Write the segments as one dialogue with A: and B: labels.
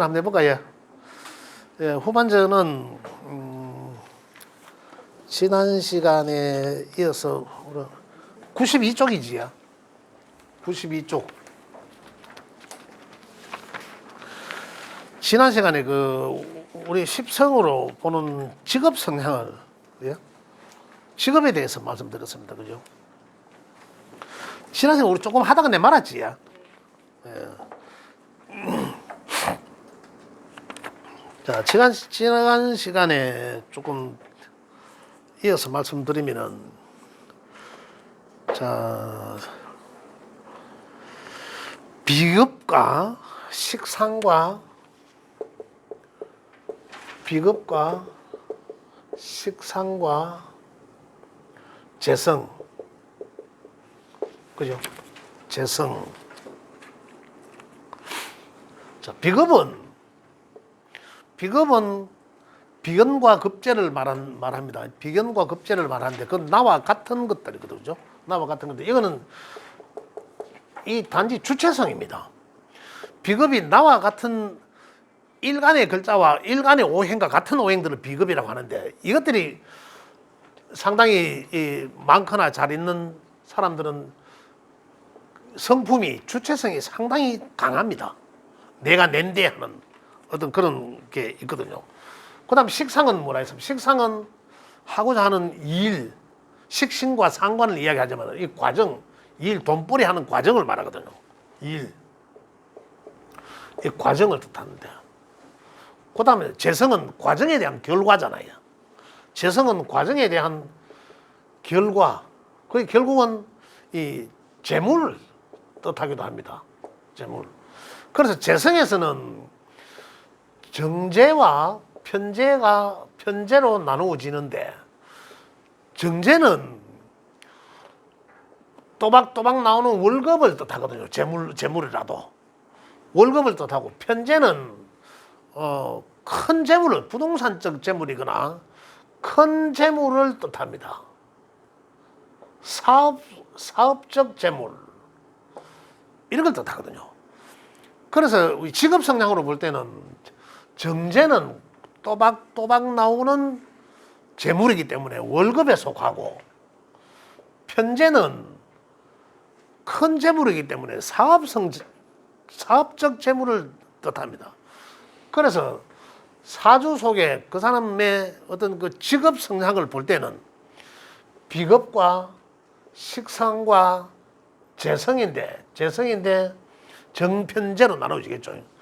A: 한번 해볼까요? 예, 후반전은 지난 시간에 이어서 92쪽이지요. 92쪽. 지난 시간에 우리 십성으로 보는 직업 성향을, 예? 직업에 대해서 말씀드렸습니다. 그죠? 지난 시간에 우리 조금 하다가 내 말았지요. 예. 자, 지난 시간에 조금 이어서 말씀드리면은, 자, 비급과 식상과 재성, 그죠? 재성. 자, 비급은 비견과 급제를 말합니다. 비견과 급제를 말하는데 그건 나와 같은 것들이거든요. 그죠? 나와 같은 건데 이거는 이 단지 주체성입니다. 비급이 나와 같은 일간의 글자와 일간의 오행과 같은 오행들을 비급이라고 하는데 이것들이 상당히 많거나 잘 있는 사람들은 성품이 주체성이 상당히 강합니다. 내가 낸데 하는 어떤 그런 게 있거든요. 그 다음 식상은 뭐라 했습니까? 식상은 하고자 하는 일, 식신과 상관을 이야기하자면 이 과정, 일, 돈벌이 하는 과정을 말하거든요. 일. 이 과정을 뜻하는데. 그 다음에 재성은 과정에 대한 결과잖아요. 재성은 과정에 대한 결과. 그게 결국은 이 재물을 뜻하기도 합니다. 재물. 그래서 재성에서는 정제와 편제로 나누어지는데 정제는 또박또박 나오는 월급을 뜻하거든요. 재물이라도 월급을 뜻하고 편제는 큰 재물을 부동산적 재물이거나 큰 재물을 뜻합니다. 사업적 재물 이런 걸 뜻하거든요. 그래서 우리 직업 성향으로 볼 때는 정제는 또박또박 나오는 재물이기 때문에 월급에 속하고 편제는 큰 재물이기 때문에 사업적 재물을 뜻합니다. 그래서 사주 속에 그 사람의 어떤 그 직업 성향을 볼 때는 비급과 식상과 재성인데 정편제로 나눠지겠죠.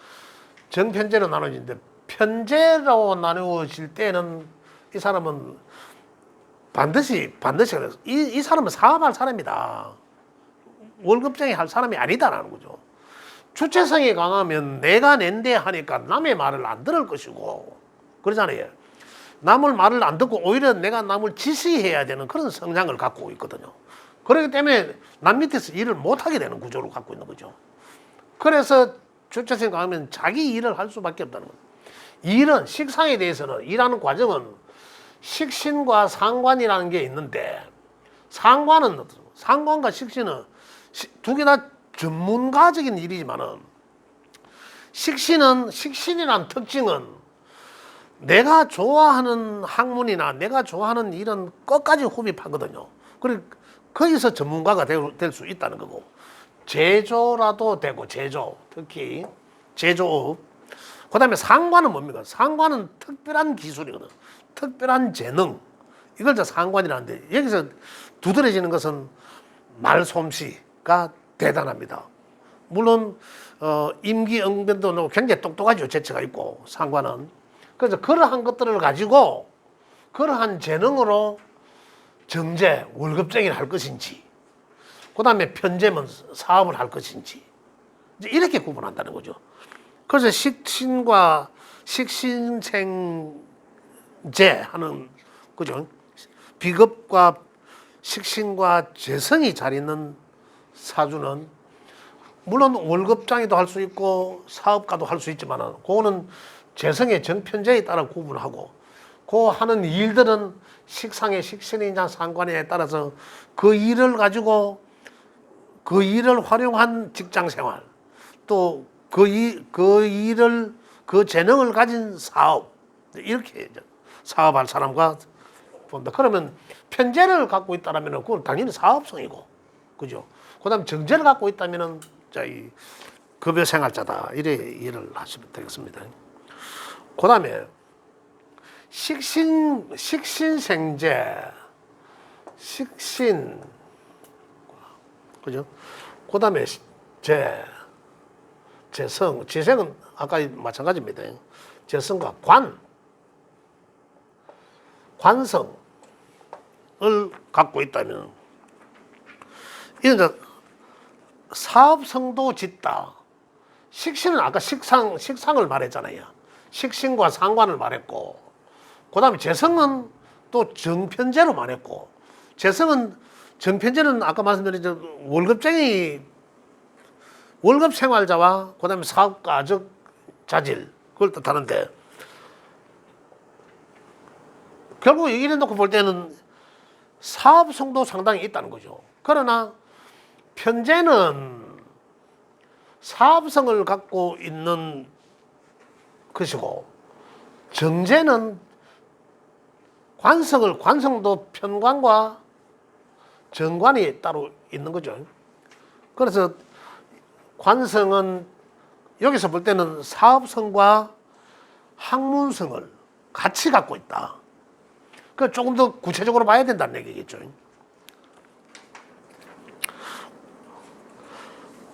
A: 정편제로 나눠지는데 편제로 나누어질 때는 이 사람은 반드시 그래서 이 사람은 사업할 사람이다. 월급쟁이 할 사람이 아니다라는 거죠. 주체성이 강하면 내가 낸데 하니까 남의 말을 안 들을 것이고 그러잖아요. 남을 말을 안 듣고 오히려 내가 남을 지시해야 되는 그런 성향을 갖고 있거든요. 그렇기 때문에 남 밑에서 일을 못하게 되는 구조를 갖고 있는 거죠. 그래서 주체성이 강하면 자기 일을 할 수밖에 없다는 거예요. 일은 식상에 대해서는 일하는 과정은 식신과 상관이라는 게 있는데 상관과 식신은 두 개 다 전문가적인 일이지만은 식신이란 특징은 내가 좋아하는 학문이나 내가 좋아하는 일은 끝까지 흡입하거든요. 그리고 거기서 전문가가 될 수 있다는 거고 제조라도 되고 특히 제조업. 그 다음에 상관은 뭡니까? 상관은 특별한 기술이거든. 특별한 재능. 이걸 저 상관이라는데 여기서 두드러지는 것은 말솜씨가 대단합니다. 물론 임기응변도 굉장히 똑똑하죠. 재치가 있고 상관은. 그래서 그러한 것들을 가지고 그러한 재능으로 정제, 월급쟁이를 할 것인지 그 다음에 편제면 사업을 할 것인지 이렇게 구분한다는 거죠. 그래서 식신생제 하는 그죠? 비급과 식신과 재성이 잘 있는 사주는 물론 월급장이도 할 수 있고 사업가도 할 수 있지만은 그거는 재성의 정편제에 따라 구분하고 그 하는 일들은 식상의 식신이냐 상관에 따라서 그 일을 가지고 그 일을 활용한 직장 생활 또 그 일을 그 재능을 가진 사업 이렇게 사업할 사람과 본다. 그러면 편재를 갖고 있다라면 그건 당연히 사업성이고, 그죠? 그다음 정재를 갖고 있다면은 이 급여 생활자다 이래 이해를 하시면 되겠습니다. 그다음에 식신생재, 식신, 그죠? 그다음에 재성, 재성은 아까 마찬가지입니다. 재성과 관성을 갖고 있다면 이런 사업성도 짓다. 식신은 아까 식상을 말했잖아요. 식신과 상관을 말했고, 그다음에 재성은 또 정편제로 말했고, 재성은 정편제는 아까 말씀드린 월급 생활자와 그다음에 사업가적 자질 그걸 뜻하는데, 결국 이래 놓고 볼 때는 사업성도 상당히 있다는 거죠. 그러나 편제는 사업성을 갖고 있는 것이고, 정제는 관성도 편관과 정관이 따로 있는 거죠. 그래서 관성은 여기서 볼 때는 사업성과 학문성을 같이 갖고 있다. 그 조금 더 구체적으로 봐야 된다는 얘기겠죠.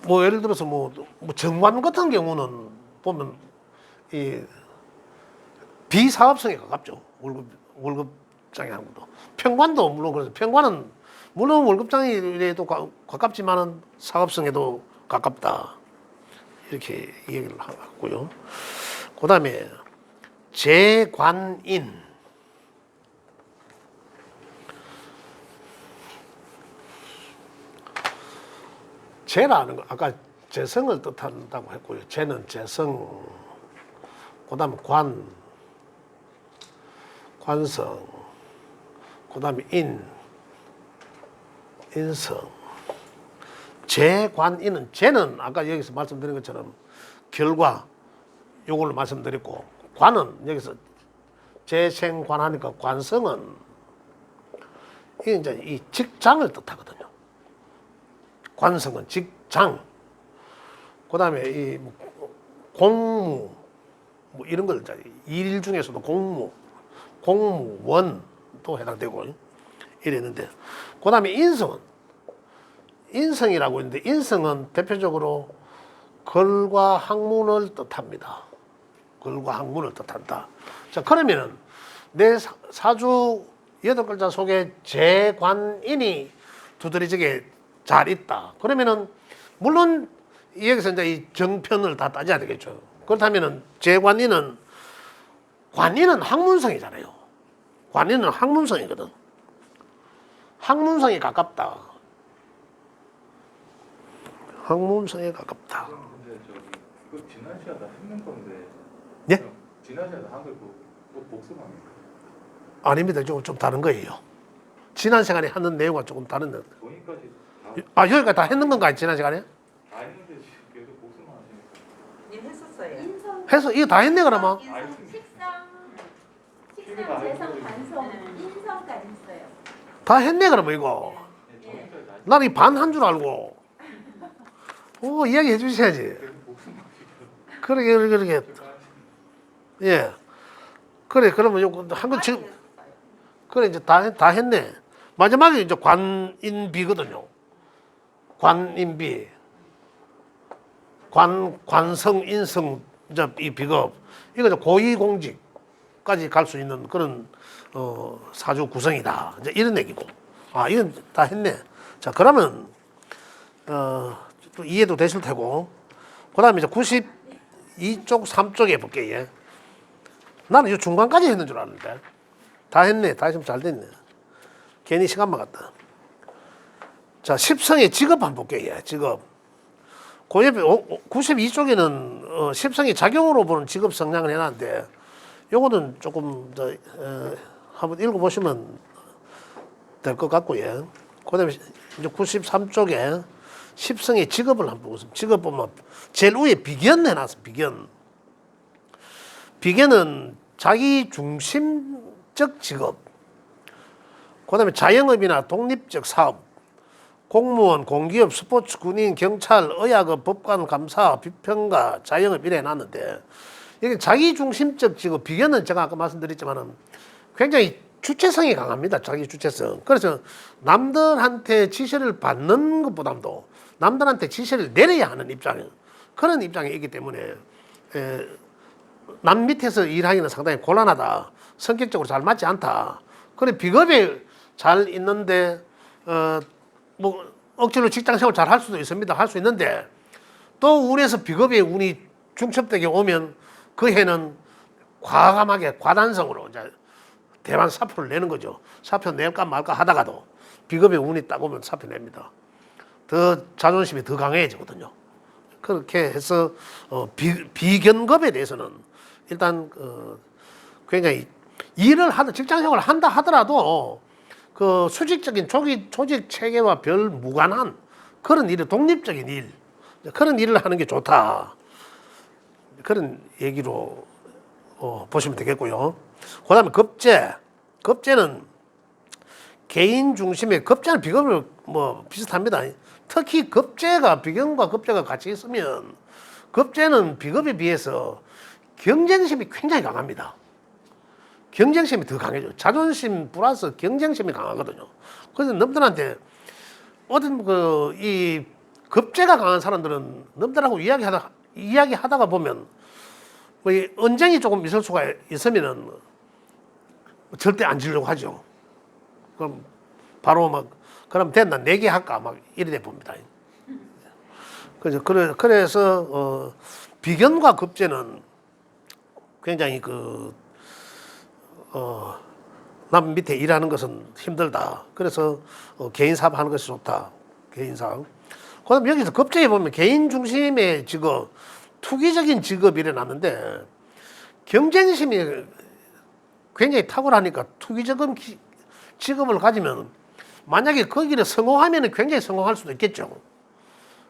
A: 뭐 예를 들어서 뭐 정관 같은 경우는 보면 이 비사업성에 가깝죠. 월급장이하고도. 편관도 물론 그래서 편관은 물론 월급장이라도 가깝지만은 사업성에도 가깝다. 이렇게 얘기를 하고요. 그다음에 재관인. 재라는 거 아까 재성을 뜻한다고 했고요. 재는 재성, 그다음에 관성, 그다음에 인성. 재관인은 재는 아까 여기서 말씀드린 것처럼 결과 요걸로 말씀드렸고, 관은 여기서 재생관하니까 관성은 이게 이제 이 직장을 뜻하거든요. 관성은 직장, 그다음에 이 공무 뭐 이런 걸 일 중에서도 공무원도 해당되고 이랬는데, 그다음에 인성이라고 있는데, 인성은 대표적으로 글과 학문을 뜻합니다. 글과 학문을 뜻한다. 자, 그러면은 내 사주 8글자 속에 재관인이 두드러지게 잘 있다. 그러면은 물론 여기서 이제 이 정편을 다 따져야 되겠죠. 그렇다면은 재관인은 학문성이잖아요. 관인은 학문성이거든. 학문성에 가깝다. 학문성에 가깝다.
B: 근데 이거 지난 시간에 했는 건데.
A: 예?
B: 지난 시간에 한글 복습합니까?
A: 아닙니다. 좀 다른 거예요. 지난 시간에 하는 내용과 조금 다른데.
B: 종이까지
A: 여기까지 다 했는 건가요? 지난 시간에?
B: 다 했는데 지금 계속 복습만 하시니까.
C: 예, 했었어요.
A: 해서 이거 다 했네 그러면.
D: 식상, 재성, 관성, 인성까지 있어요.
A: 다 했네 그러면 이거.
B: 네, 종이까지 다
A: 나는 이 반 한 줄 알고. 이야기 해주셔야지.
B: 계속 복습만 하시니까.
A: 그러게. 예. 그래, 그러면 요거 한건 지금, 그래, 이제 다 했네. 마지막에 이제 관인비거든요. 관인비. 관성, 인성, 이제 이 비급. 이거 이제 고위공직까지 갈 수 있는 그런, 사주 구성이다. 이제 이런 얘기고. 이건 다 했네. 자, 그러면, 또 이해도 되실 테고. 그 다음에 이제 92쪽, 3쪽에 볼게요. 나는 이 중간까지 했는 줄 알았는데. 다 했네. 다 했으면 잘 됐네. 괜히 시간만 갔다. 자, 10성의 직업 한번 볼게요. 직업. 그 옆에 92쪽에는 10성의 작용으로 보는 직업 성향을 해놨는데, 요거는 조금 더, 한번 읽어보시면 될 것 같고요. 그 다음에 이제 93쪽에 10성의 직업을 한번 보겠습니다. 직업 보면 제일 위에 비견 해놨어, 비견. 비견은 자기 중심적 직업, 그다음에 자영업이나 독립적 사업, 공무원, 공기업, 스포츠, 군인, 경찰, 의학업, 법관, 감사, 비평가, 자영업 이래 놨는데 이게 자기 중심적 직업, 비견은 제가 아까 말씀드렸지만은 굉장히 주체성이 강합니다. 자기 주체성. 그래서 남들한테 지시를 받는 것보다도 남들한테 지시를 내려야 하는 입장이에요. 그런 입장에 있기 때문에 남 밑에서 일하기는 상당히 곤란하다. 성격적으로 잘 맞지 않다. 그래 비겁에 잘 있는데 뭐 억지로 직장생활 잘 할 수도 있습니다. 할 수 있는데 또 운에서 비겁의 운이 중첩되게 오면 그 해는 과감하게 과단성으로 이제 대만 사표를 내는 거죠. 사표 낼까 말까 하다가도 비겁의 운이 딱 오면 사표 냅니다. 더 자존심이 더 강해지거든요. 그렇게 해서 비견급에 대해서는 일단 굉장히 일을 하다 직장생활을 한다 하더라도 그 수직적인 조직 체계와 별 무관한 그런 일을 독립적인 일 그런 일을 하는 게 좋다. 그런 얘기로 보시면 되겠고요. 그다음에 급제는 개인 중심의 급제는 비겁을 뭐 비슷합니다. 특히 급제가 비견과 급제가 같이 있으면 급제는 비겁에 비해서 경쟁심이 굉장히 강합니다. 경쟁심이 더 강해져. 자존심 플러스 경쟁심이 강하거든요. 그래서 남들한테 어떤 이 급제가 강한 사람들은 남들하고 이야기하다가 보면 뭐 언쟁이 조금 있을 수가 있으면은 절대 안 지려고 하죠. 그럼 바로 막 그럼 됐나 내기 할까 막 이래 봅니다. 그래서 비견과 급제는 굉장히 남 밑에 일하는 것은 힘들다. 그래서 개인 사업하는 것이 좋다. 개인 사업. 그다음 여기서 급제에 보면 개인 중심의 직업, 투기적인 직업이 일어났는데 경쟁심이 굉장히 탁월하니까 투기적인 직업을 가지면 만약에 거기를 성공하면 굉장히 성공할 수도 있겠죠.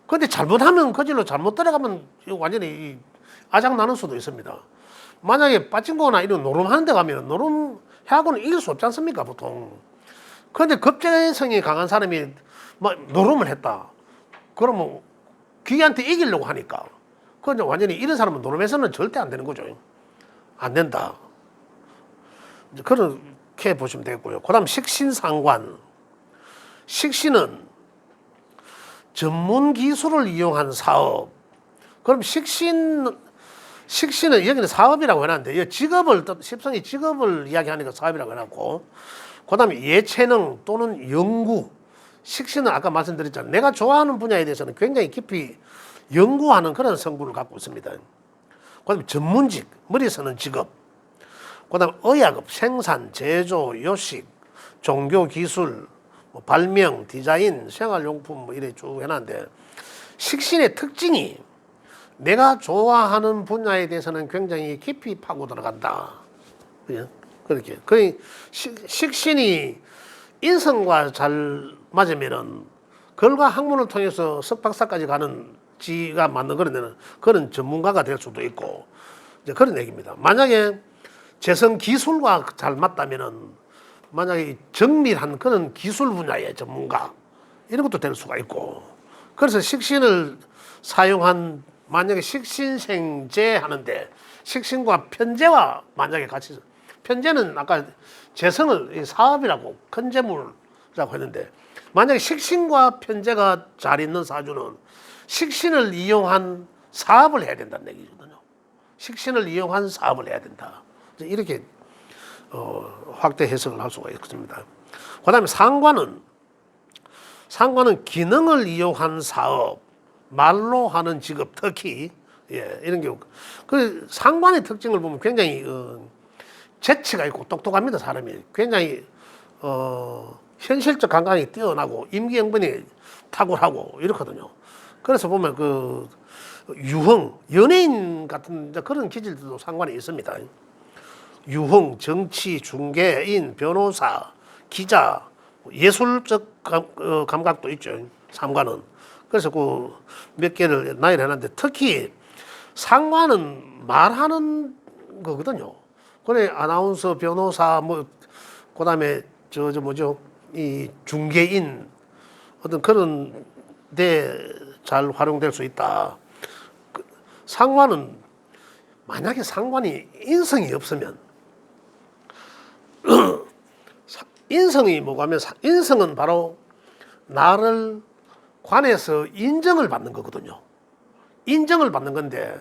A: 그런데 잘못하면 그 길로 잘못 들어가면 완전히 아작 나는 수도 있습니다. 만약에 빠진거나 이런 노름하는 데 가면 노름하고는 이길 수 없지 않습니까 보통. 그런데 급제성이 강한 사람이 막 노름을 했다. 그러면 기계한테 이기려고 하니까 그건 완전히 이런 사람은 노름에서는 절대 안 되는 거죠. 안 된다. 그렇게 보시면 되겠고요. 그 다음 식신상관. 식신은 전문 기술을 이용한 사업. 그럼 식신은 여기는 사업이라고 해놨는데 십성이 직업을 이야기하니까 사업이라고 해놨고 그 다음에 예체능 또는 연구. 식신은 아까 말씀드렸잖아요. 내가 좋아하는 분야에 대해서는 굉장히 깊이 연구하는 그런 성분을 갖고 있습니다. 그 다음에 전문직, 머리 쓰는 직업. 그 다음에 의학업, 생산, 제조, 요식, 종교, 기술, 발명, 디자인, 생활용품 뭐 이래 쭉 해놨는데 식신의 특징이 내가 좋아하는 분야에 대해서는 굉장히 깊이 파고 들어간다. 그렇게. 거의 식신이 인성과 잘 맞으면은 글과 학문을 통해서 석박사까지 가는 지가 맞는 그런 데는 그런 전문가가 될 수도 있고 이제 그런 얘기입니다. 만약에 재성 기술과 잘 맞다면은 만약에 정밀한 그런 기술 분야의 전문가 이런 것도 될 수가 있고 그래서 식신을 사용한 만약에 식신생제 하는데 식신과 편제와 만약에 같이 편제는 아까 재성을 사업이라고 큰 재물이라고 했는데 만약에 식신과 편제가 잘 있는 사주는 식신을 이용한 사업을 해야 된다는 얘기거든요. 식신을 이용한 사업을 해야 된다. 이렇게 확대 해석을 할 수가 있습니다. 그 다음에 상관은 기능을 이용한 사업, 말로 하는 직업, 특히 이런 경우. 그 상관의 특징을 보면 굉장히 재치가 있고 똑똑합니다. 사람이 굉장히 현실적 감각이 뛰어나고 임기응변이 탁월하고 이렇거든요. 그래서 보면 유흥, 연예인 같은 그런 기질들도 상관이 있습니다. 유흥, 정치, 중개인, 변호사, 기자, 예술적 감각도 있죠. 상관은. 그래서 몇 개를 나열해 놨는데 특히 상관은 말하는 거거든요. 그래 아나운서, 변호사, 뭐 그다음에 저 뭐죠, 이 중개인 어떤 그런 데 잘 활용될 수 있다. 상관은 만약에 상관이 인성이 없으면 인성이 뭐가면 인성은 바로 나를 관해서 인정을 받는 거거든요. 인정을 받는 건데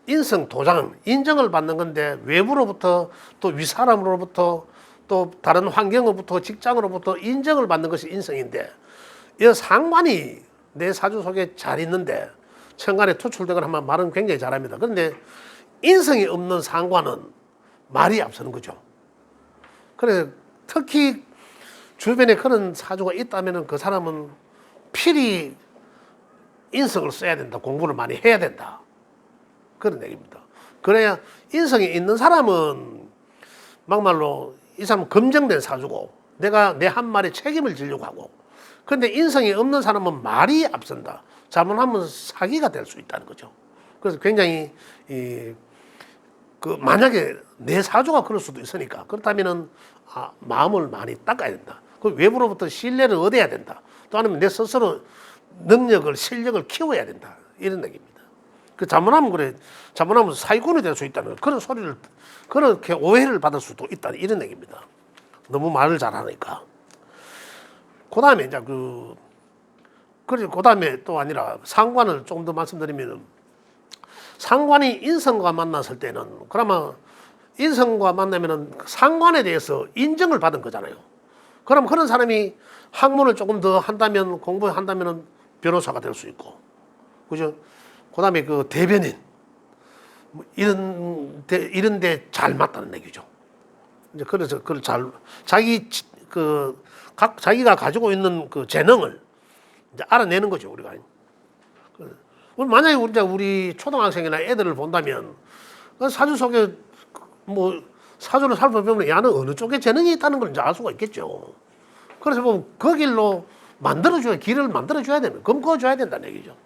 A: 인성 도장 인정을 받는 건데 외부로부터 또 윗사람으로부터 또 다른 환경으로부터 직장으로부터 인정을 받는 것이 인성인데 이 상관이 내 사주 속에 잘 있는데 천간에 투출되거나 하면 말은 굉장히 잘합니다. 그런데 인성이 없는 상관은 말이 앞서는 거죠. 그래서 특히 주변에 그런 사주가 있다면 그 사람은 필히 인성을 써야 된다. 공부를 많이 해야 된다. 그런 얘기입니다. 그래야 인성이 있는 사람은 막말로 이 사람은 검증된 사주고 내가 내 한 말에 책임을 지려고 하고, 그런데 인성이 없는 사람은 말이 앞선다. 잘못하면 사기가 될 수 있다는 거죠. 그래서 굉장히 만약에 내 사주가 그럴 수도 있으니까 그렇다면은 마음을 많이 닦아야 된다. 그 외부로부터 신뢰를 얻어야 된다. 또 아니면 내 스스로 능력을 실력을 키워야 된다. 이런 얘기입니다. 그 잘못하면 사기꾼이 될 수 있다는 그런 소리를 그렇게 오해를 받을 수도 있다. 이런 얘기입니다. 너무 말을 잘하니까. 그다음에 이제 그다음에 또 아니라 상관을 조금 더 말씀드리면 상관이 인성과 만났을 때는 그러면 인성과 만나면은 상관에 대해서 인정을 받은 거잖아요. 그럼 그런 사람이 학문을 조금 더 한다면 공부한다면은 변호사가 될 수 있고, 그죠? 그다음에 그 대변인 이런데 잘 맞다는 얘기죠. 이제 그래서 그걸 잘 자기가 가지고 있는 그 재능을 이제 알아내는 거죠, 우리가. 만약에 우리 초등학생이나 애들을 본다면 그 사주 속에 뭐 사주를 살펴보면 야는 어느 쪽에 재능이 있다는 걸 이제 알 수가 있겠죠. 그래서 뭐 그 길로 길을 만들어줘야 되는, 검거줘야 된다는 얘기죠.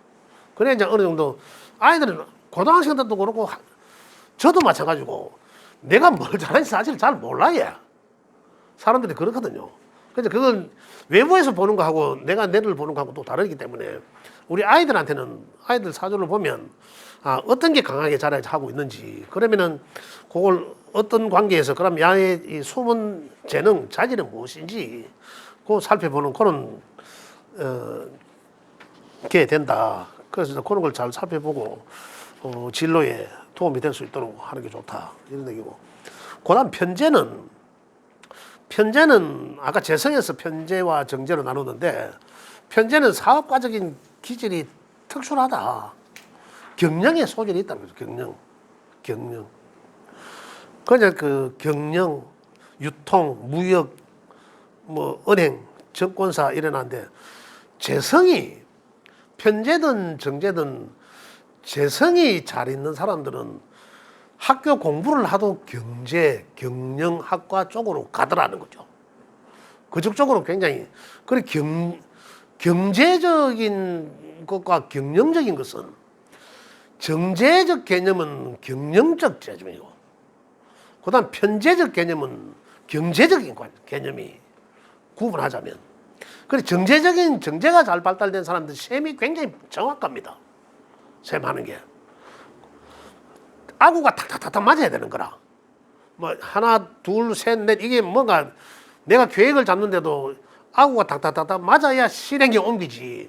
A: 그래 이제 어느 정도 아이들은 고등학생들도 그렇고 저도 마찬가지고 내가 뭘 잘하는지 사실 잘 몰라요. 사람들이 그렇거든요. 그래서 그건 외부에서 보는 거하고 내가 내를 보는 거하고 또 다르기 때문에 우리 아이들한테는 아이들 사주를 보면 어떤 게 강하게 자라고 있는지, 그러면은 그걸 어떤 관계에서 그럼 야의 이 숨은 재능, 자질은 무엇인지 그거 살펴보는 그런 게 된다. 그래서 그런 걸 잘 살펴보고 진로에 도움이 될 수 있도록 하는 게 좋다. 이런 얘기고. 그다음 편제는 아까 재성에서 편제와 정제로 나누는데 편제는 사업가적인 기질이 특출하다. 경영의 소질이 있다는 거죠. 경영. 그냥 그 경영, 유통, 무역, 뭐 은행, 증권사 일어나는데 재성이 편제든 정제든 재성이 잘 있는 사람들은 학교 공부를 하도 경영학과 쪽으로 가더라는 거죠. 그쪽 쪽으로 굉장히 경제적인 것과 경영적인 것은 정제적 개념은 경영적 개념이고, 그다음 편제적 개념은 경제적인 개념이 구분하자면, 그래 정제가 잘 발달된 사람들 셈이 굉장히 정확합니다. 셈하는 게 아구가 탁탁탁탁 맞아야 되는 거라. 뭐 하나, 둘, 셋, 넷 이게 뭔가 내가 계획을 잡는데도 아구가 탁탁탁탁 맞아야 실행에 옮기지.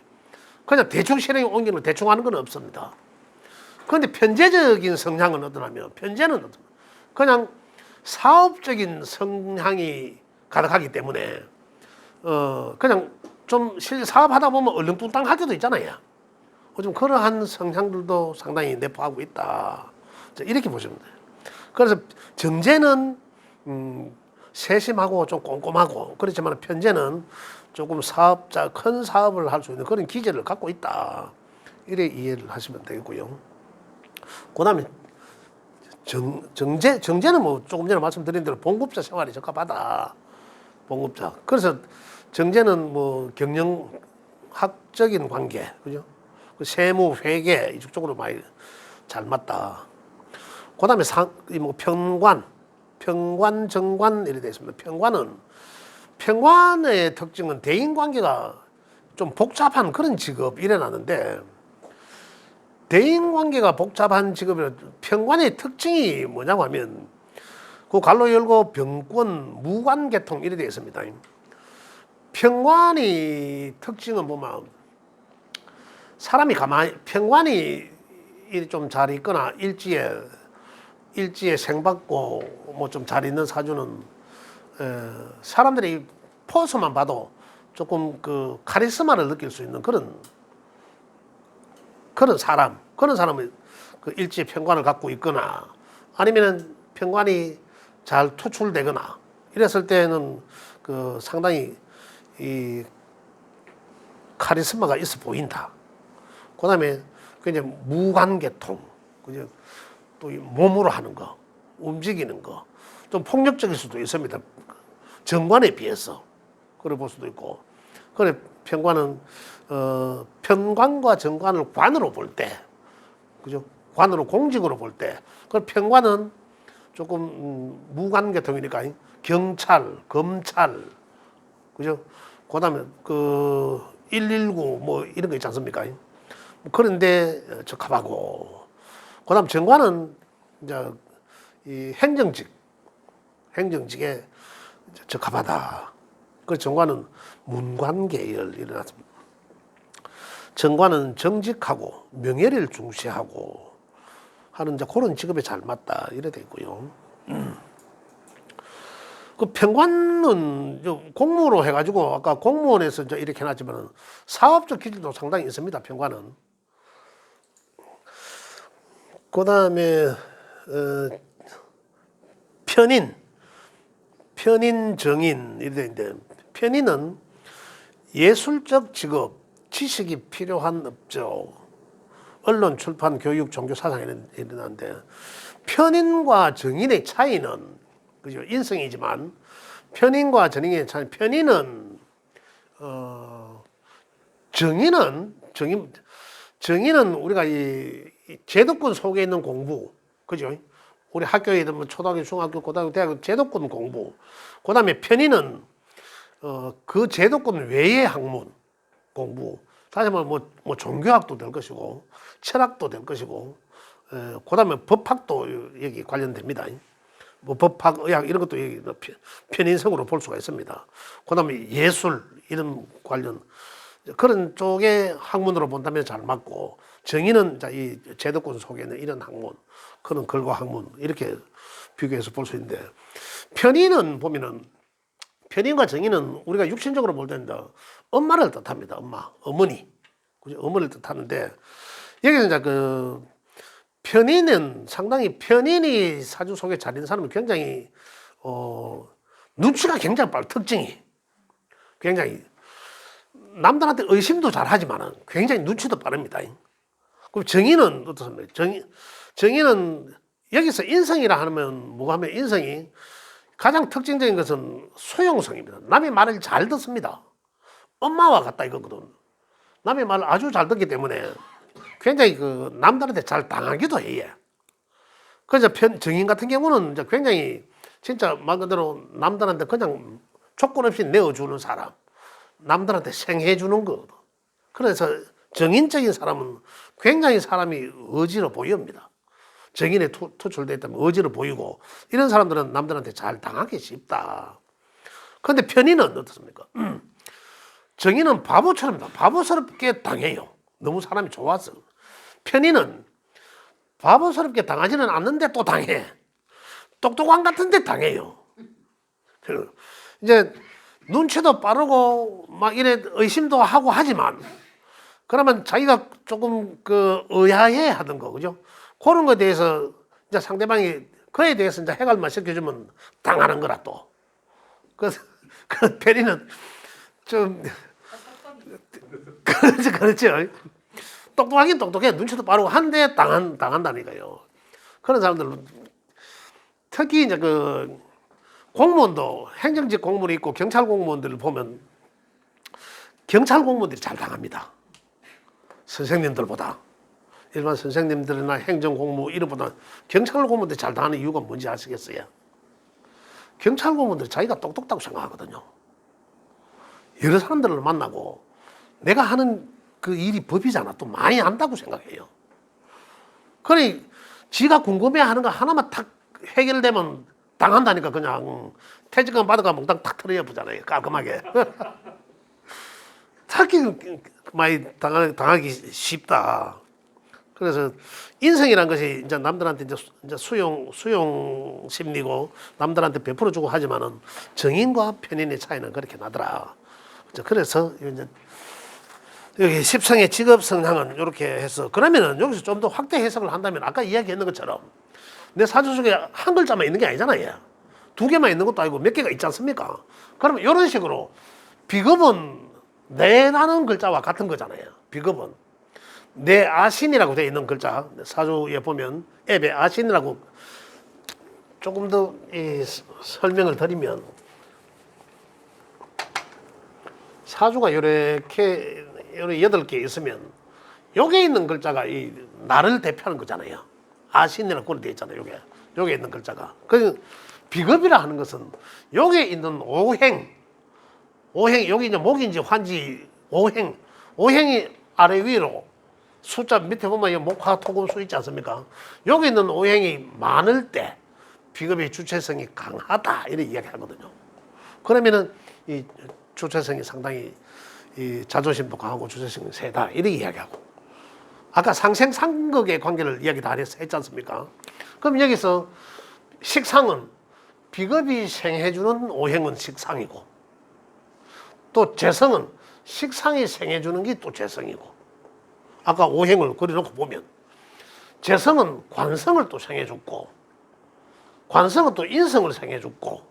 A: 그냥 대충 실행에 옮기는 대충 하는 건 없습니다. 그런데 편제적인 성향은 어떠냐면 편제는 그냥 사업적인 성향이 가득하기 때문에 그냥 좀 사업하다 보면 얼렁뚱땅 할 때도 있잖아요. 좀 그러한 성향들도 상당히 내포하고 있다. 이렇게 보시면 돼요. 그래서 정제는 세심하고 좀 꼼꼼하고, 그렇지만 편제는 조금 큰 사업을 할 수 있는 그런 기질을 갖고 있다. 이래 이해를 하시면 되겠고요. 그다음에 정제는 뭐 조금 전에 말씀드린 대로 봉급자 생활이 적합하다. 봉급자. 그래서 정제는 뭐 경영학적인 관계, 그죠? 세무, 회계 이쪽 쪽으로 많이 잘 맞다. 그다음에 뭐 평관, 정관 이렇게 되어 있습니다. 평관의 특징은 대인관계가 좀 복잡한 그런 직업 일어나는데 대인관계가 복잡한 직업이라 평관의 특징이 뭐냐고 하면 그 갈로 열고 병권, 무관계통 이렇게 되어 있습니다. 평관의 특징은 보면 사람이 평관이 좀 잘 있거나 일지에 생받고 뭐 좀 잘 있는 사주는 사람들이 포스만 봐도 조금 그 카리스마를 느낄 수 있는 그런 사람은 그 일지에 평관을 갖고 있거나 아니면은 평관이 잘 투출되거나 이랬을 때는 그 상당히 이 카리스마가 있어 보인다. 그다음에 그냥 무관계통, 그냥 또 몸으로 하는 거, 움직이는 거, 좀 폭력적일 수도 있습니다. 정관에 비해서 그래 볼 수도 있고. 그래 평관은 편관과 정관을 관으로 볼 때, 그죠? 관으로 공직으로 볼 때, 그 평관은 조금 무관계통이니까 경찰, 검찰, 그죠? 그다음에 그 119 뭐 이런 거 있지 않습니까? 그런데 적합하고, 그다음 정관은 이제 이 행정직에 적합하다. 그 정관은 문관계열 일어났습니다. 정관은 정직하고 명예를 중시하고 하는 이제 그런 직업에 잘 맞다 이래 돼 있고요. 그 평관은 공무로 해가지고 아까 공무원에서 이제 이렇게 해놨지만 사업적 기질도 상당히 있습니다. 평관은. 그 다음에 편인, 정인 이래 있는데 편인은 예술적 직업, 지식이 필요한 업적, 언론, 출판, 교육, 종교, 사상 이러는데 편인과 정인의 차이는 그죠? 인성이지만 편인과 정인의 차이. 편인은 정인은 우리가 이 제도권 속에 있는 공부, 그죠? 우리 학교에 있는 뭐 초등학교, 중학교, 고등학교, 대학교 제도권 공부. 그다음에 편인은 그 제도권 외의 학문 공부. 사실 뭐 종교학도 될 것이고 철학도 될 것이고, 그다음에 법학도 여기 관련됩니다. 뭐 법학, 의학 이런 것도 여기 편인성으로 볼 수가 있습니다. 그다음에 예술 이런 관련 그런 쪽의 학문으로 본다면 잘 맞고, 정의는 이 제도권 속에 있는 이런 학문, 그런 글과 학문 이렇게 비교해서 볼 수 있는데, 편인은 보면은 편인과 정의는 우리가 육신적으로 볼 때는 엄마를 뜻합니다. 엄마, 어머니, 그죠? 어머니를 뜻하는데 여기서 이제 그 편인은 상당히 편인이 사주 속에 잘 있는 사람은 굉장히 눈치가 굉장히 빠르. 특징이 굉장히 남들한테 의심도 잘하지만은 굉장히 눈치도 빠릅니다. 그럼 정의는 어떻습니까? 정의는 여기서 인성이라 하면 뭐가 하면 인성이 가장 특징적인 것은 수용성입니다. 남의 말을 잘 듣습니다. 엄마와 같다 이거거든. 남의 말을 아주 잘 듣기 때문에 굉장히 그 남들한테 잘 당하기도 해. 그래서 정인 같은 경우는 이제 굉장히 진짜 말 그대로 남들한테 그냥 조건 없이 내어주는 사람, 남들한테 생해주는 거. 그래서 정인적인 사람은 굉장히 사람이 의지로 보입니다. 정인에 투출되어 있다면 의지로 보이고, 이런 사람들은 남들한테 잘 당하기 쉽다. 그런데 편인은 어떻습니까? 정인은 바보스럽게 당해요. 너무 사람이 좋아서. 편인은 바보스럽게 당하지는 않는데 또 당해. 똑똑한 같은데 당해요. 이제 눈치도 빠르고 막 이래 의심도 하고 하지만, 그러면 자기가 조금 그 의아해 하던 거, 그죠? 그런 거에 대해서 이제 상대방이 그에 대해서 이제 해결만 시켜주면 당하는 거라 또. 그 편의는 좀 그렇죠. 똑똑하긴 똑똑해. 눈치도 빠르고 한데 당한다니까요. 그런 사람들은 특히 이제 그 공무원도 행정직 공무원이 있고 경찰 공무원들을 보면 경찰 공무원들이 잘 당합니다. 선생님들보다. 일반 선생님들이나 행정공무 이런보다 경찰 공무원들이 잘 다하는 이유가 뭔지 아시겠어요? 경찰 공무원들이 자기가 똑똑하다고 생각하거든요. 여러 사람들을 만나고 내가 하는 그 일이 법이잖아. 또 많이 안다고 생각해요. 그러니 지가 궁금해하는 거 하나만 탁 해결되면 당한다니까 그냥 퇴직금 받아가 몽땅 탁 털어보잖아요. 깔끔하게. 특히 많이 당하기 쉽다. 그래서 인성이란 것이 이제 남들한테 이제 수용 심리고 남들한테 베풀어 주고 하지만은 정인과 편인의 차이는 그렇게 나더라. 그래서 이제 여기 십성의 직업 성향은 이렇게 해서 그러면은 여기서 좀 더 확대 해석을 한다면 아까 이야기했는 것처럼 내 사주 속에 한 글자만 있는 게 아니잖아요. 두 개만 있는 것도 아니고 몇 개가 있지 않습니까? 그러면 이런 식으로 비급은 내라는 글자와 같은 거잖아요. 비급은 내 아신이라고 되어 있는 글자 사주에 보면 앱에 아신이라고 조금 더 이 설명을 드리면 사주가 이렇게 8개 있으면 여기에 있는 글자가 이 나를 대표하는 거잖아요. 아신이라고 그렇게 되어 있잖아요. 여기에 있는 글자가. 그 비급이라 하는 것은 여기에 있는 오행 여기 이제 목인지 환지 오행이 아래 위로 숫자 밑에 보면 이 목화 토금수 있지 않습니까? 여기 있는 오행이 많을 때 비급의 주체성이 강하다 이렇게 이야기하거든요. 그러면은 이 주체성이 상당히 이 자존심도 강하고 주체성이 세다 이렇게 이야기하고 아까 상생상극의 관계를 이야기 다 했지 않습니까? 그럼 여기서 식상은 비급이 생해주는 오행은 식상이고 또 재성은 식상이 생해주는 게 또 재성이고 아까 오행을 그려놓고 보면 재성은 관성을 또 생해줬고 관성은 또 인성을 생해줬고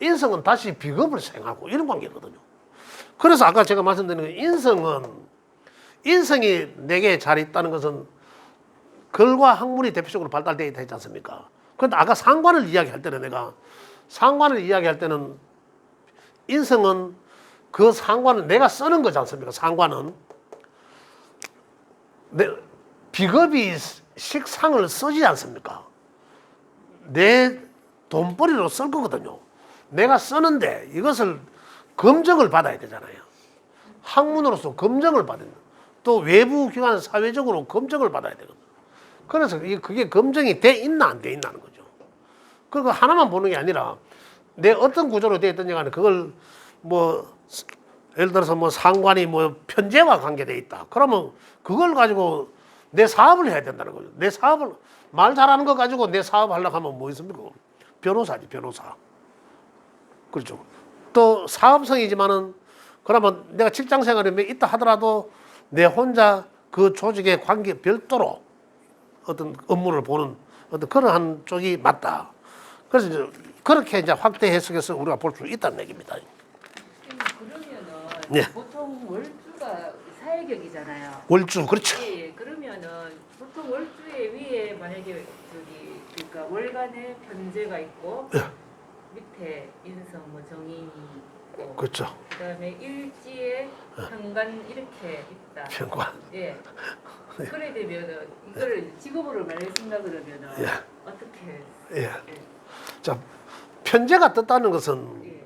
A: 인성은 다시 비급을 생하고 이런 관계거든요. 그래서 아까 제가 말씀드린 인성이 내게 잘 있다는 것은 글과 학문이 대표적으로 발달되어 있다 했지 않습니까? 그런데 아까 상관을 이야기할 때는 인성은 그 상관을 내가 쓰는 거지 않습니까? 상관은 비급이 식상을 쓰지 않습니까? 내 돈벌이로 쓸 거거든요. 내가 쓰는데 이것을 검증을 받아야 되잖아요. 학문으로서 검증을 받아야 돼요. 또 외부 기관 사회적으로 검증을 받아야 되거든요. 그래서 그게 검증이 돼 있나 안 돼 있나는 거죠. 그거 하나만 보는 게 아니라 내 어떤 구조로 되어 있든지 간에 그걸 뭐 예를 들어서 뭐 상관이 뭐 편제와 관계되어 있다. 그러면 그걸 가지고 내 사업을 해야 된다는 거죠. 내 사업을 말 잘하는 거 가지고 내 사업 하려고 하면 뭐 있습니까? 변호사지 변호사. 그렇죠. 또 사업성이지만은 그러면 내가 직장 생활이 있다 하더라도 내 혼자 그 조직의 관계 별도로 어떤 업무를 보는 어떤 그러한 쪽이 맞다. 그래서 이제 그렇게 이제 확대 해석해서 우리가 볼 수 있다는 얘기입니다.
C: 그러면은
A: 네.
C: 보통 월주가 사회격이잖아요.
A: 월주 그렇죠.
C: 예, 그러면은 보통 월주에 위에 만약에 그러니까 월간에 편제가 있고
A: 예.
C: 밑에 인성 뭐 정인이 있고
A: 그렇죠.
C: 그다음에 일지에 현관 이렇게 있다.
A: 평관.
C: 예. 그래 되면은 이걸 직업으로 말해준다 그러면은
A: 예.
C: 어떻게?
A: 예.
C: 예.
A: 자 편제가 떴다는 것은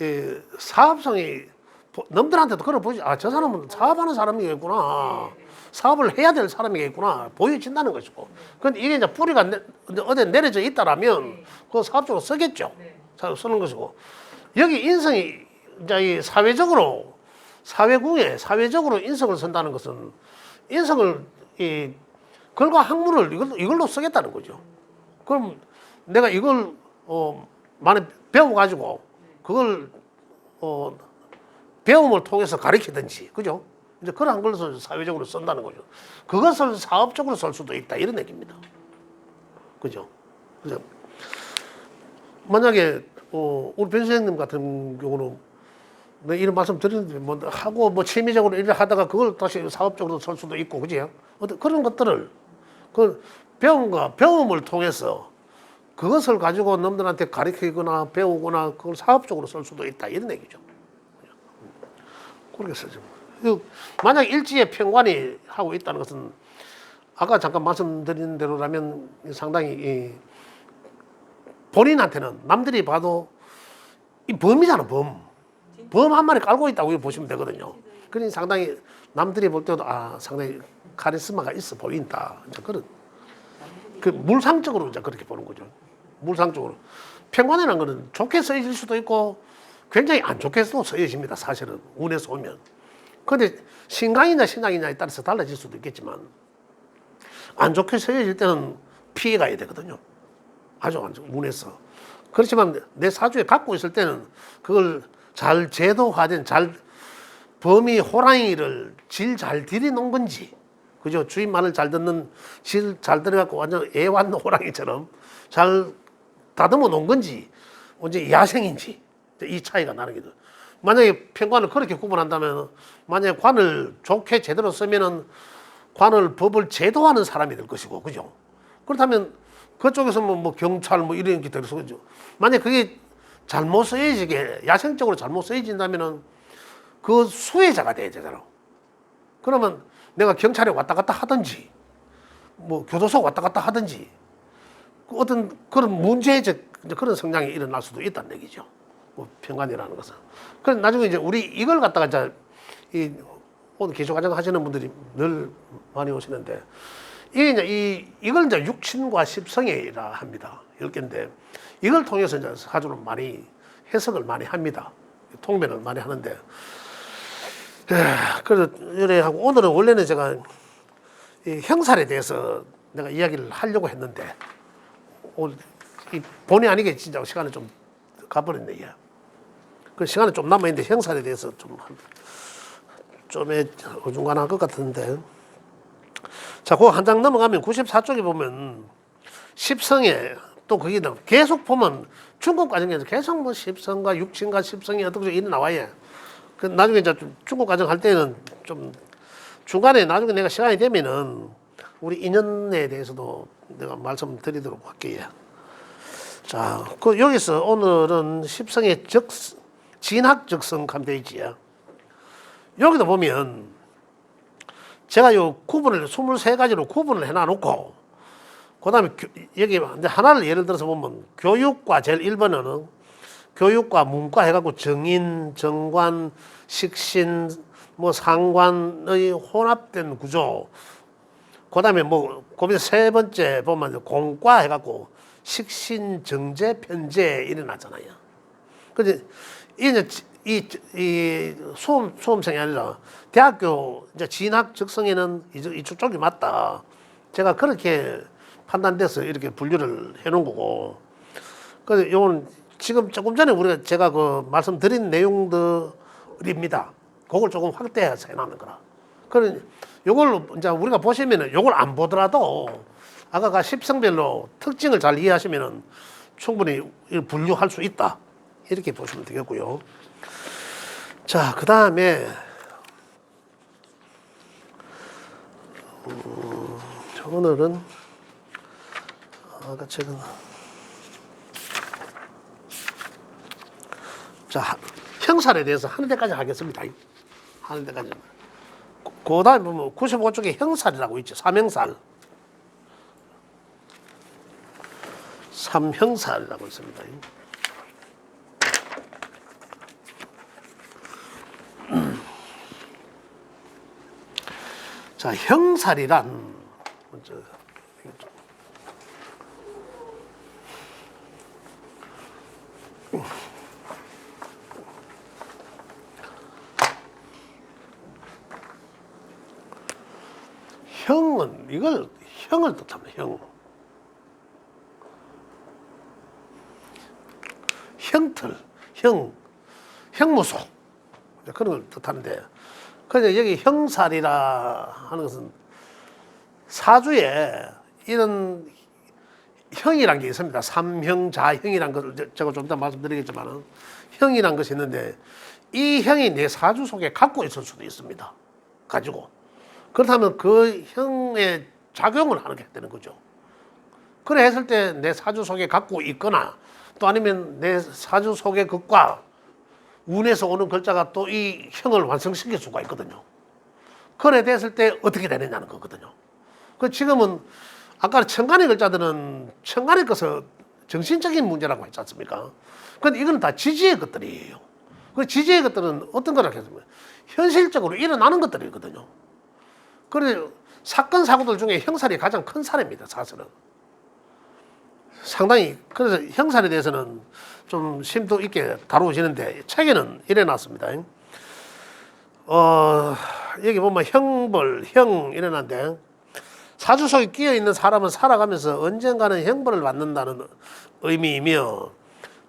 C: 예.
A: 이 사업성이 남들한테도 그걸 보지. 아, 저 사람은 사업하는 사람이겠구나.
C: 예.
A: 사업을 해야 될 사람이겠구나. 보여진다는 것이고. 근데 이게 이제 뿌리가 어디 내려져 있다라면 그 사업적으로 쓰겠죠.
C: 네.
A: 쓰는 것이고. 여기 인성이 이제 이 사회적으로 사회적으로 인성을 쓴다는 것은 인성을 이 글과 학문을 이걸로 쓰겠다는 거죠. 그럼 내가 이걸 많이 배워가지고 그걸 배움을 통해서 가르치든지, 그죠? 이제 그런 걸로 사회적으로 쓴다는 거죠. 그것을 사업적으로 쓸 수도 있다 이런 얘기입니다. 그죠? 그죠? 만약에 우리 변 선생님 같은 경우는 내 이런 말씀 드리는데 뭐 하고 뭐 취미적으로 일을 하다가 그걸 다시 사업적으로 쓸 수도 있고, 그죠? 어떤 그런 것들을 그 배움을 통해서 그것을 가지고 남들한테 가르치거나 배우거나 그걸 사업적으로 쓸 수도 있다 이런 얘기죠. 그렇게 쓰죠. 만약 일지에 편관이 하고 있다는 것은 아까 잠깐 말씀드린 대로라면 상당히 본인한테는 남들이 봐도 이 범이잖아, 범. 범 한 마리 깔고 있다고 보시면 되거든요. 그러니 상당히 남들이 볼 때도 상당히 카리스마가 있어 보인다. 이제 그런 그 물상적으로 이제 그렇게 보는 거죠. 물상적으로. 평관이라는 거는 좋게 쓰여질 수도 있고 굉장히 안 좋게도 쓰여집니다. 사실은 운에서 오면. 그런데 신강이냐 신약이냐에 따라서 달라질 수도 있겠지만 안 좋게 쓰여질 때는 피해 가야 되거든요. 아주 안 좋은 운에서. 그렇지만 내 사주에 갖고 있을 때는 그걸 잘 제도화된 범이 호랑이를 질 잘 들여놓은 건지, 그죠? 주인 말을 잘 듣는 질 잘 들여갖고 완전 애완 호랑이처럼 잘 다듬어 놓은 건지, 언제 야생인지, 이 차이가 나는 거죠. 만약에 평관을 그렇게 구분한다면, 만약에 관을 좋게 제대로 쓰면은 관을 법을 제도하는 사람이 될 것이고, 그죠? 그렇다면 그쪽에서 뭐 경찰 뭐 이런 게 될 수 있죠. 만약 그게 잘못 쓰여지게, 야생적으로 잘못 쓰여진다면은 그 수혜자가 돼야 되잖아. 그러면 내가 경찰에 왔다 갔다 하든지, 뭐 교도소 왔다 갔다 하든지, 어떤 그런 문제적 그런 성향이 일어날 수도 있다는 얘기죠. 뭐 평관이라는 것은. 그래서 나중에 이제 우리 이걸 갖다가 이제 오늘 기초과정 하시는 분들이 늘 많이 오시는데, 이게 이제 이걸 이제 육친과 십성이라 합니다. 10개인데, 이걸 통해서 이제 사주를 많이 해석을 많이 합니다. 통변을 많이 하는데, 그래서 이래 하고, 오늘은 원래는 제가 이 형살에 대해서 내가 이야기를 하려고 했는데, 오늘 본의 아니게 진짜 시간이 좀 가버렸네. 그 시간이 좀 남아있는데 형살에 대해서 좀 어중간한 것 같은데, 자, 그 한 장 넘어가면 94쪽에 보면 십성에 또 거기 계속 보면 중국 과정에서 계속 뭐 십성과 육친과 십성이 어떻게 이래 나와요. 그 나중에 이제 중국 과정 할 때는 좀 중간에 나중에 내가 시간이 되면은 우리 인연에 대해서도 내가 말씀드리도록 할게요. 자, 그 여기서 오늘은 십성의 진학적성 감돼 있지요. 여기도 보면 제가 요 구분을 23가지로 구분을 해놔놓고, 그 다음에 여기 하나를 예를 들어서 보면 교육과 제일 1번은 교육과 문과 해갖고 정인, 정관, 식신, 뭐 상관의 혼합된 구조. 그 다음에 뭐 그 밑에 세 번째 보면 공과 해갖고 식신, 정제, 편제 일어나잖아요. 그래서 이 수험생이 아니라 대학교 이제 진학 적성에는 이쪽 쪽이 맞다. 제가 그렇게 판단돼서 이렇게 분류를 해놓은 거고. 그래서 요건 지금 조금 전에 제가 그 말씀드린 내용들입니다. 그걸 조금 확대해서 해놓는 거라. 그래 요걸 이제 우리가 보시면은 요걸 안 보더라도 아까 십성별로 특징을 잘 이해하시면은 충분히 분류할 수 있다. 이렇게 보시면 되겠고요. 자, 그 다음에 오늘은 아까 책은 자, 형살에 대해서 하는 데까지 하겠습니다. 하는 데까지. 그 다음에 보면 95쪽에 형살이라고 있죠. 삼형살. 삼형살이라고 있습니다. 자, 형살이란 먼저 형은 형을 뜻합니다. 형틀, 형무소 그런 걸 뜻하는데, 그래서 여기 형살이라 하는 것은 사주에 이런 형이란 게 있습니다. 삼형자형이란 것을 제가 좀 이따 말씀드리겠지만 형이란 것이 있는데, 이 형이 내 사주 속에 갖고 있을 수도 있습니다. 가지고. 그렇다면 그 형의 작용을 하는 게 되는 거죠. 그래 했을 때 내 사주 속에 갖고 있거나, 또 아니면 내 사주 속의 것과 운에서 오는 글자가 또 이 형을 완성시킬 수가 있거든요. 그래 됐을 때 어떻게 되느냐는 거거든요. 그 지금은 아까 천간의 글자들은 천간의 것을 정신적인 문제라고 했지 않습니까? 근데 이건 다 지지의 것들이에요. 그 지지의 것들은 어떤 거라 했습니까? 현실적으로 일어나는 것들이거든요. 그래서 사건 사고들 중에 형살이 가장 큰 사례입니다. 사실은 상당히 그래서 형살에 대해서는 좀 심도 있게 다루어지는데 책에는 이래 놨습니다. 여기 보면 형벌, 형 이래놨는데 사주 속에 끼어 있는 사람은 살아가면서 언젠가는 형벌을 받는다는 의미이며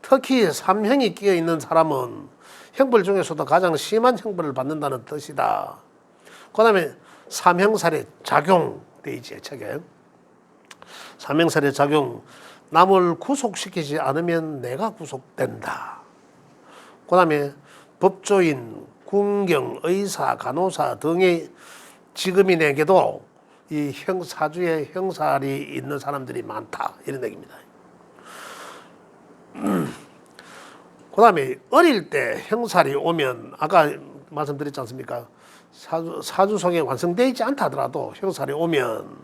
A: 특히 삼형이 끼어 있는 사람은 형벌 중에서도 가장 심한 형벌을 받는다는 뜻이다. 그다음에 삼형살의 작용돼 있지 책에. 삼형살의 작용. 남을 구속시키지 않으면 내가 구속된다. 그다음에 법조인, 군경, 의사, 간호사 등의 직업인에게도 이 사주에 형살이 있는 사람들이 많다. 이런 얘기입니다. 그다음에 어릴 때 형살이 오면 아까 말씀드렸지 않습니까? 사주 속에 완성되어 있지 않다 하더라도 형살이 오면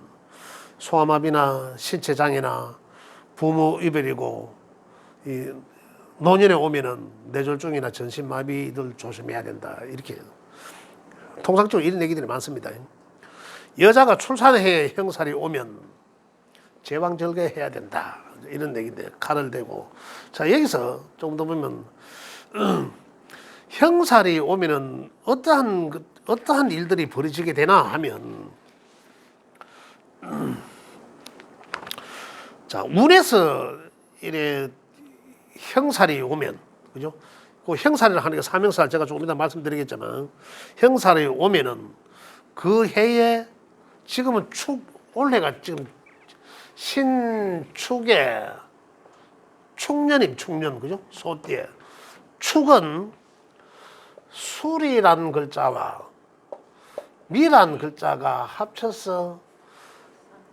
A: 소아마비나 신체장애나 부모 이별이고 이 노년에 오면은 뇌졸중이나 전신마비들 조심해야 된다. 이렇게 통상적으로 이런 얘기들이 많습니다. 여자가 출산해 형살이 오면 제왕절개해야 된다. 이런 얘기인데 칼을 대고 자 여기서 좀 더 보면 형살이 오면은 어떠한 일들이 벌어지게 되나 하면 자 운에서 이래 형살이 오면 그죠? 그 형살이라 하는 게 삼형살 제가 조금 이따 말씀드리겠지만 형살이 오면은 그 해에 지금은 올해가 지금 신축에 축년 그죠? 소띠에 축은 술이란 글자와 미란 글자가 합쳐서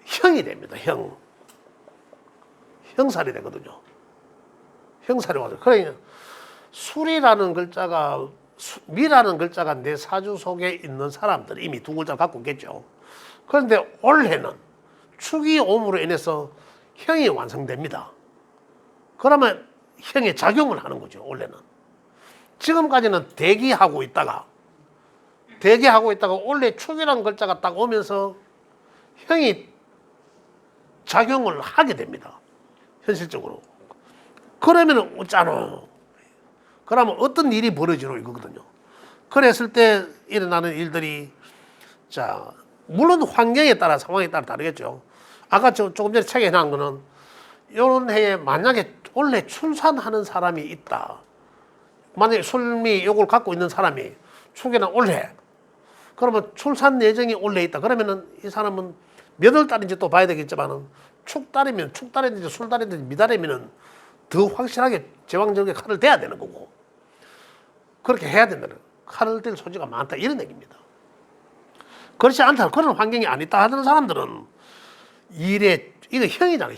A: 형이 됩니다. 형살이 되거든요. 형살이 와서 그러니까 술이라는 글자가 미라는 글자가 내 사주 속에 있는 사람들 이미 두 글자를 갖고 있겠죠. 그런데 올해는 축이 옴으로 인해서 형이 완성됩니다. 그러면 형의 작용을 하는 거죠. 올해는 지금까지는 대기하고 있다가 올해 축이라는 글자가 딱 오면서 형이 작용을 하게 됩니다. 현실적으로. 그러면 웃잖아. 그러면 어떤 일이 벌어지노 이거거든요. 그랬을 때 일어나는 일들이 자 물론 환경에 따라 상황에 따라 다르겠죠. 아까 조금 전에 책에 해놓은 거는 이런 해에 만약에 원래 출산하는 사람이 있다. 만약에 술미 이걸 갖고 있는 사람이 축에는 올해 그러면 출산 예정이 올해 있다. 그러면은 이 사람은 몇 월 달인지 또 봐야 되겠지만은 축달인지 술달인지 미달이면은 더 확실하게 제왕절개 칼을 대야 되는 거고 그렇게 해야 된다는 칼을 댈 소지가 많다 이런 얘기입니다. 그렇지 않다 그런 환경이 아니다 하는 사람들은 일에 이거 형이잖아요.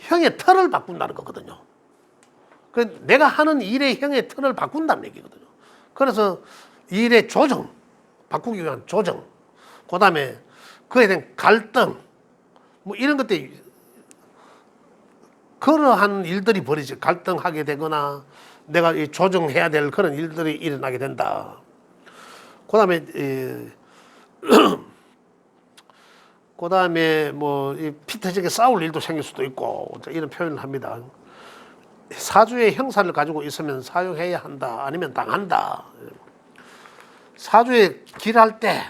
A: 형의 틀을 바꾼다는 거거든요. 그 내가 하는 일의 형의 틀을 바꾼다는 얘기거든요. 그래서 일의 조정 바꾸기 위한 조정 그다음에 그에 대한 갈등 뭐 이런 것들이 그러한 일들이 벌어지죠. 갈등하게 되거나 내가 조정해야 될 그런 일들이 일어나게 된다. 그다음에 뭐 피터지게 싸울 일도 생길 수도 있고 이런 표현을 합니다. 사주의 형사를 가지고 있으면 사용해야 한다. 아니면 당한다. 사주에 길할 때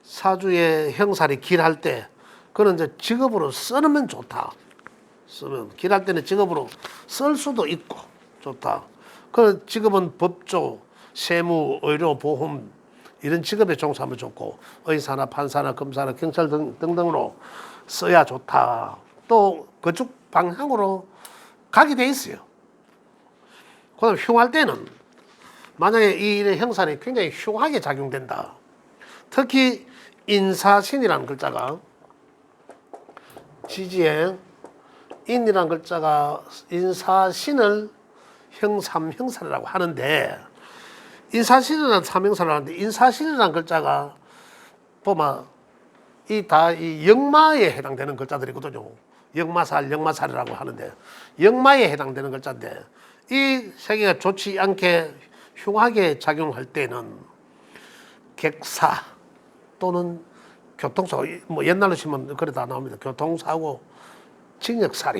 A: 사주의 형살이 길할 때 그는 이제 직업으로 쓰면 좋다. 쓰면 길할 때는 직업으로 쓸 수도 있고 좋다. 그 직업은 법조, 세무, 의료, 보험 이런 직업에 종사하면 좋고 의사나 판사나 검사나 경찰 등등으로 써야 좋다. 또 그쪽 방향으로 가게 돼 있어요. 그다음 흉할 때는 만약에 이 일의 형살이 굉장히 흉하게 작용된다. 특히 인사신이라는 글자가 지지에 인이라는 글자가 인사신을 삼형살이라고 하는데 인사신이라는 삼형살을 하는데 인사신이라는 글자가 보면 이 다 이 역마에 해당되는 글자들이거든요. 역마살이라고 하는데 역마에 해당되는 글자인데 이 세 개가 좋지 않게 흉하게 작용할 때는 객사 또는 교통사고 뭐 옛날로 치면 그래 다 나옵니다. 교통사고, 징역살인